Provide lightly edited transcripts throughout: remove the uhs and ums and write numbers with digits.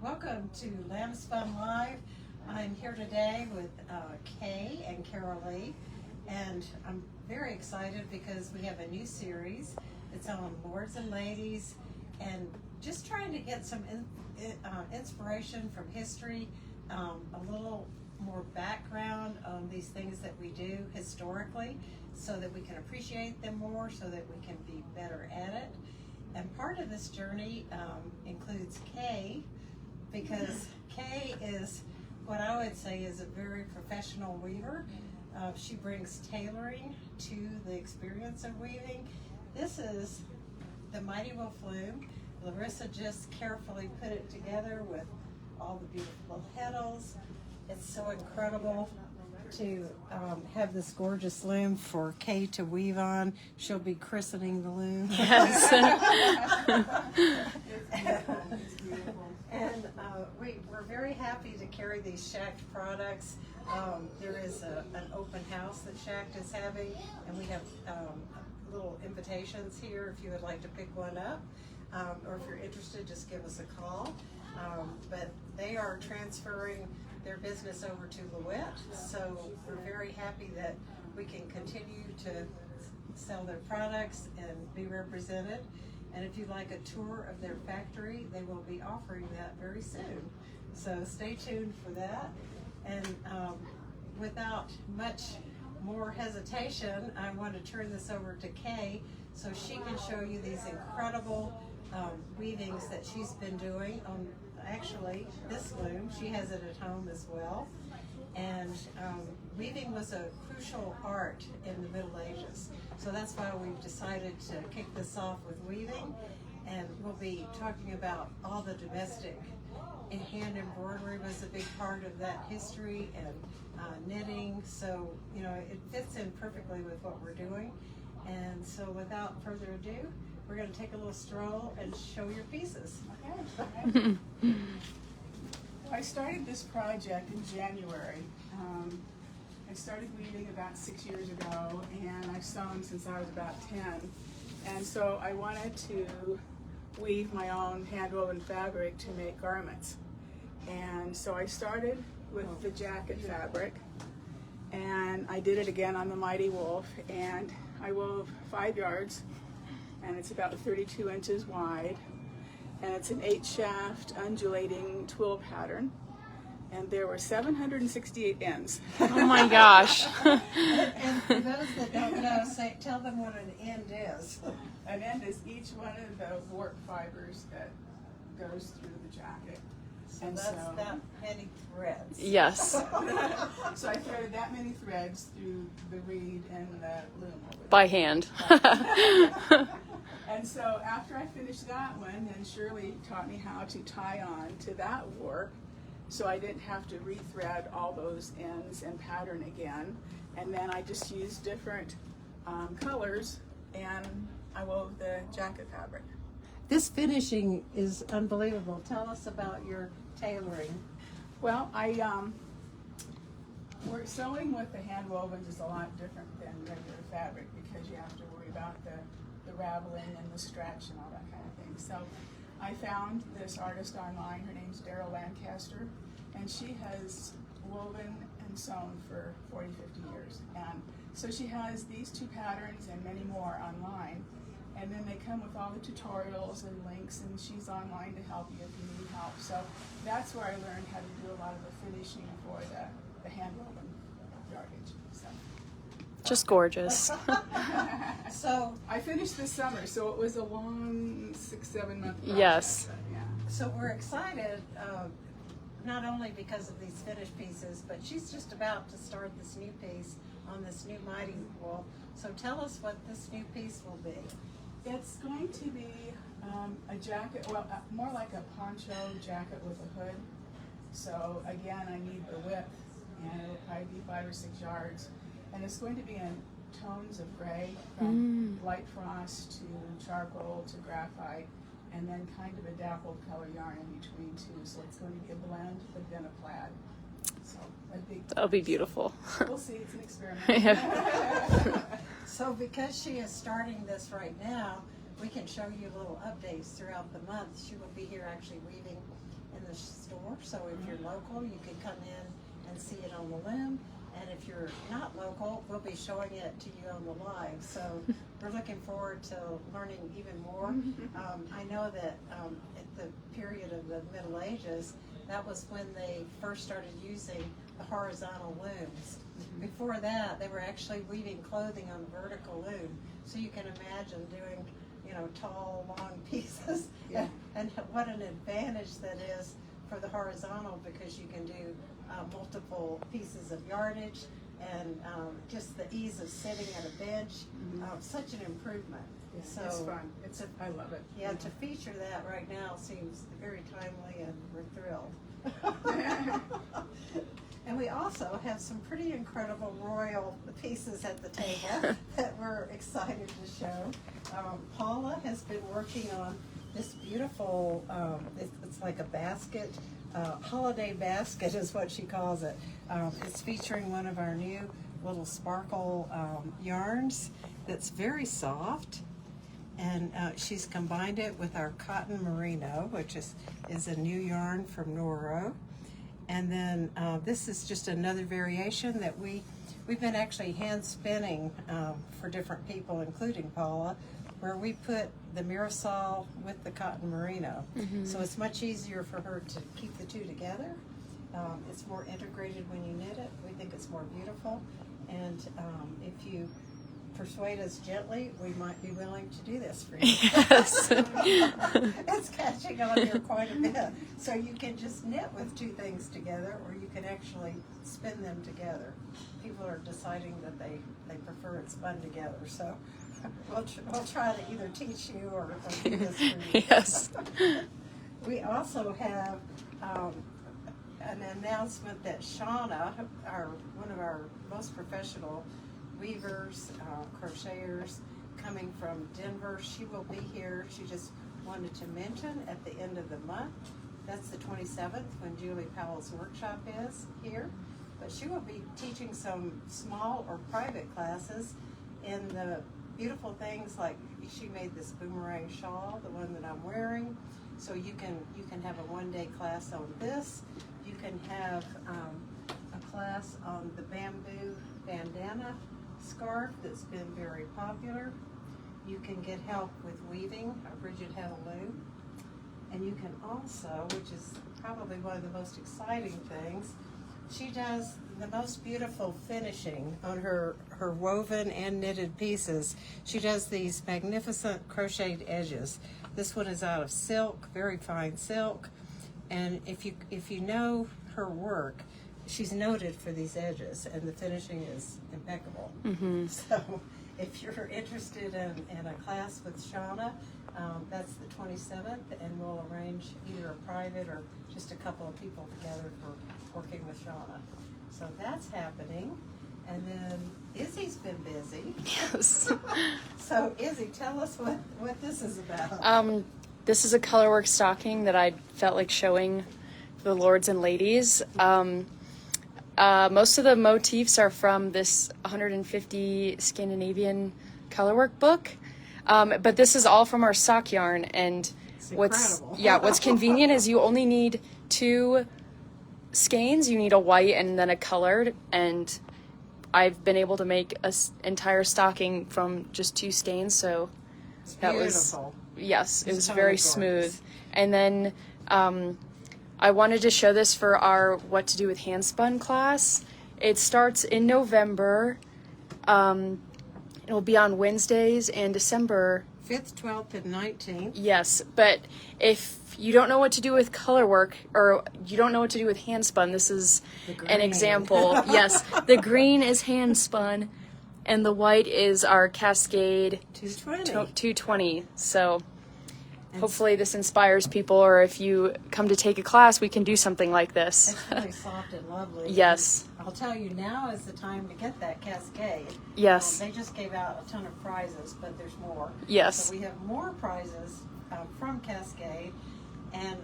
Welcome to Lambspun Live. I'm here today with Kay and Carol Lee, and I'm very excited because we have a new series. It's on lords and ladies, and just trying to get some inspiration from history, a little more background on these things that we do historically, so that we can appreciate them more, so that we can be better at it. And part of this journey includes Kay, because Kay is what I would say is a very professional weaver. She brings tailoring to the experience of weaving. This is the Mighty Wolf Loom. Larissa just carefully put it together with all the beautiful heddles. It's so incredible to have this gorgeous loom for Kay to weave on. She'll be christening the loom. Yes. And we're very happy to carry these Shacked products. There is an open house that Shacked is having, and we have little invitations here if you would like to pick one up. Or if you're interested, just give us a call. But they are transferring their business over to Lewitt, so we're very happy that we can continue to sell their products and be represented. And if you'd like a tour of their factory, they will be offering that very soon. So stay tuned for that. And without much more hesitation, I want to turn this over to Kay so she can show you these incredible weavings that she's been doing on actually this loom. She has it at home as well. And weaving was a crucial art in the Middle Ages. So that's why we've decided to kick this off with weaving. And we'll be talking about all the domestic and hand embroidery was a big part of that history, and knitting. So, you know, it fits in perfectly with what we're doing. And so without further ado, we're going to take a little stroll and show your pieces. Okay. I started this project in January. I started weaving about 6 years ago, and I've sewn since I was about 10. And so I wanted to weave my own hand-woven fabric to make garments. And so I started with the jacket fabric, and I did it again on the Mighty Wolf, and I wove 5 yards, and it's about 32 inches wide, and it's an 8-shaft undulating twill pattern, and there were 768 ends. Oh my gosh. And for those that don't know, tell them what an end is. An end is each one of the warp fibers that goes through the jacket. So that's that many threads. Yes. So I threaded that many threads through the reed and the loom over there. By hand. And so after I finished that one, then Shirley taught me how to tie on to that warp, so I didn't have to rethread all those ends and pattern again. And then I just used different colors, and I wove the jacket fabric. This finishing is unbelievable. Tell us about your tailoring. Well, we're sewing with the hand wovens is a lot different than regular fabric because you have to worry about the raveling and the stretch and all that kind of thing. So I found this artist online. Her name's Daryl Lancaster, and she has woven and sewn for 40, 50 years. And so she has these 2 patterns and many more online. And then they come with all the tutorials and links, and she's online to help you if you need help. So that's where I learned how to do a lot of the finishing for the hand-woven yardage. So. Just gorgeous. So I finished this summer, so it was a long 6-7 month project. Yes. Yeah. So we're excited, not only because of these finished pieces, but she's just about to start this new piece on this new Mighty Wolf. So tell us what this new piece will be. It's going to be a jacket, well, more like a poncho jacket with a hood. So again, I need the width, and it'll probably be 5 or 6 yards. And it's going to be in tones of gray, from light frost to charcoal to graphite, and then kind of a dappled color yarn in between too. So it's going to be a blend, but then a plaid. So a big. That'll be beautiful. We'll see. It's an experiment. Yeah. So because she is starting this right now, we can show you little updates throughout the month. She will be here actually weaving in the store. So if you're local, you can come in and see it on the loom. And if you're not local, we'll be showing it to you on the live. So we're looking forward to learning even more. I know that at the period of the Middle Ages, that was when they first started using the horizontal looms. Before that, they were actually weaving clothing on vertical loom. So you can imagine doing, tall, long pieces. Yeah. And what an advantage that is for the horizontal, because you can do multiple pieces of yardage, and just the ease of sitting at a bench, such an improvement. Yeah, So it's fun. I love it. yeah, to feature that right now seems very timely, and we're thrilled. And we also have some pretty incredible royal pieces at the table that we're excited to show. Paula has been working on this beautiful, it's like a basket, holiday basket is what she calls it. It's featuring one of our new little sparkle yarns that's very soft. And she's combined it with our cotton merino, which is a new yarn from Noro. And then this is just another variation that we've been actually hand spinning for different people, including Paula, where we put the Mirasol with the cotton merino. So it's much easier for her to keep the two together. It's more integrated when you knit it. We think it's more beautiful. And if you persuade us gently, we might be willing to do this for you. Yes. It's catching on here quite a bit. So you can just knit with two things together, or you can actually spin them together. People are deciding that they prefer it spun together. So we'll try to either teach you or do this for you. Yes. We also have an announcement that Shauna, one of our most professional weavers, crocheters, coming from Denver, she will be here. She just wanted to mention at the end of the month, that's the 27th, when Julie Powell's workshop is here. But she will be teaching some small or private classes in the beautiful things, like she made this boomerang shawl, the one that I'm wearing. So you can have a one-day class on this. You can have a class on the bamboo bandana scarf that's been very popular. You can get help with weaving a rigid heddle loom. And you can also, which is probably one of the most exciting things, she does the most beautiful finishing on her woven and knitted pieces. She does these magnificent crocheted edges. This one is out of silk, very fine silk. And if you know her work, she's noted for these edges, and the finishing is impeccable. So if you're interested in a class with Shauna, that's the 27th, and we'll arrange either a private or just a couple of people together for working with Shauna. So that's happening. And then Izzy's been busy. Yes. So Izzy, tell us what this is about. This is a colorwork stocking that I felt like showing the lords and ladies. Most of the motifs are from this 150 Scandinavian colorwork book, but this is all from our sock yarn. And what's convenient is you only need 2 skeins. You need a white and then a colored, and I've been able to make an entire stocking from just 2 skeins. So that beautiful. It was totally very gorgeous. smooth. And then I wanted to show this for our What to Do with Handspun class. It starts in November. It'll be on Wednesdays and December 5th, 12th, and 19th. Yes, but if you don't know what to do with color work, or you don't know what to do with handspun, this is an example. Yes, the green is handspun, and the white is our Cascade 220. So hopefully this inspires people, or if you come to take a class, we can do something like this. It's really soft and lovely. Yes. And I'll tell you, now is the time to get that Cascade. Yes. They just gave out a ton of prizes, but there's more. Yes. So we have more prizes from Cascade, and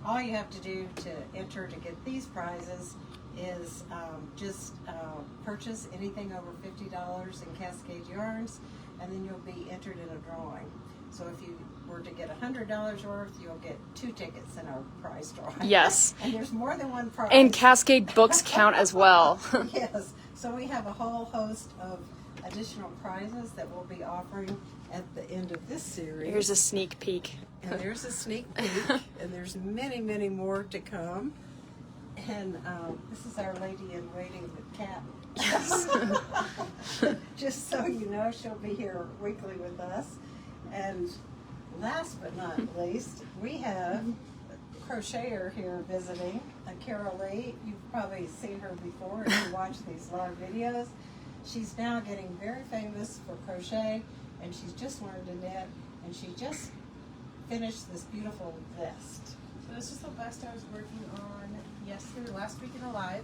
all you have to do to enter to get these prizes is just purchase anything over $50 in Cascade yarns, and then you'll be entered in a drawing. So if you were to get $100 worth, you'll get 2 tickets in our prize draw. Yes. And there's more than one prize. And Cascade books count as well. Yes. So we have a whole host of additional prizes that we'll be offering at the end of this series. Here's a sneak peek. And there's a sneak peek, and there's many, many more to come. And this is our lady in waiting, the cat. Just so you know, she'll be here weekly with us. And last but not least, we have a crocheter here visiting, Carol Lee. You've probably seen her before if you watch these live videos. She's now getting very famous for crochet, and she's just learned to knit, and she just finished this beautiful vest. So this is the vest I was working on last week in a live.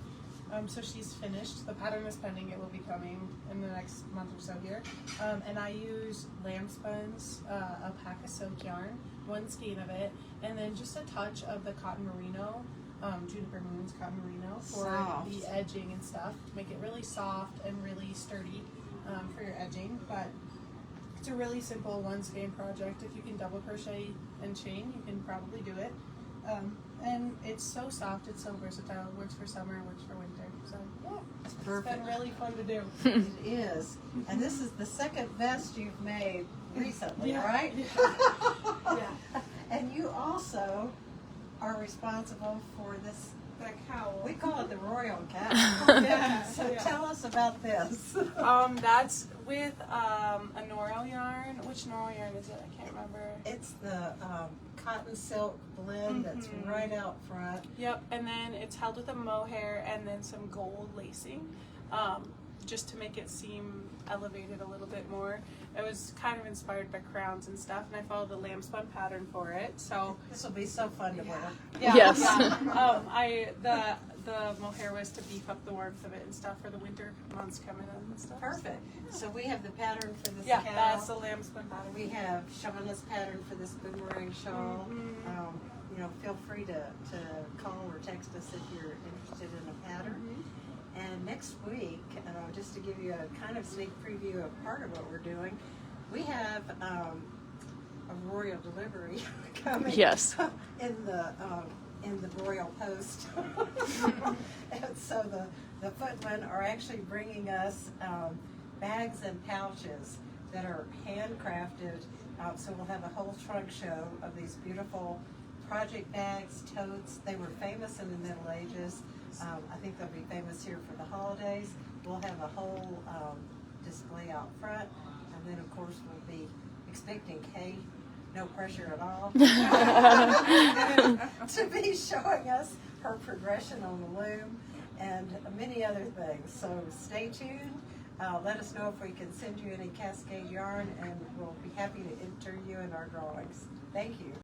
So she's finished. The pattern is pending. It will be coming in the next month or so here. And I use Lambspun's alpaca silk yarn, 1 skein of it, and then just a touch of the cotton merino, Juniper Moon's cotton merino for Soft. the edging and stuff to make it really soft and really sturdy for your edging. But it's a really simple 1 skein project. If you can double crochet and chain, you can probably do it. And it's so soft, it's so versatile. It works for summer, works for winter. So yeah, It's it's perfect. been really fun to do. It is. And this is the second vest you've made recently, Yeah. right? Yeah. And you also are responsible for this, That cowl. we call it the royal cowl. Yeah. So Yeah. tell us about this. That's with a Noro yarn. Which Noro yarn is it? I can't remember. It's the cotton silk blend that's Mhm. right out front. Yep, and then it's held with a mohair and then some gold lacing, just to make it seem elevated a little bit more. It was kind of inspired by crowns and stuff, and I followed the Lambspun pattern for it. So This will be so fun to wear. yeah, Yes. yeah. The mohair was to beef up the warmth of it and stuff for the winter months coming in and stuff. Perfect. So we have the pattern for this Yeah, cowl. that's the Lambspun pattern. We have Shauna's pattern for this boomerang shawl. Mhm. You know, feel free to call or text us if you're interested in a pattern. And next week, just to give you a kind of sneak preview of part of what we're doing, we have a royal delivery coming. Yes. in the royal post. And so the footmen are actually bringing us bags and pouches that are handcrafted. So we'll have a whole trunk show of these beautiful project bags, totes. They were famous in the Middle Ages. I think they'll be famous here for the holidays. We'll have a whole display out front, and then of course we'll be expecting Kay, no pressure at all, to be showing us her progression on the loom and many other things. So stay tuned. Let us know if we can send you any Cascade yarn, and we'll be happy to enter you in our drawings. Thank you.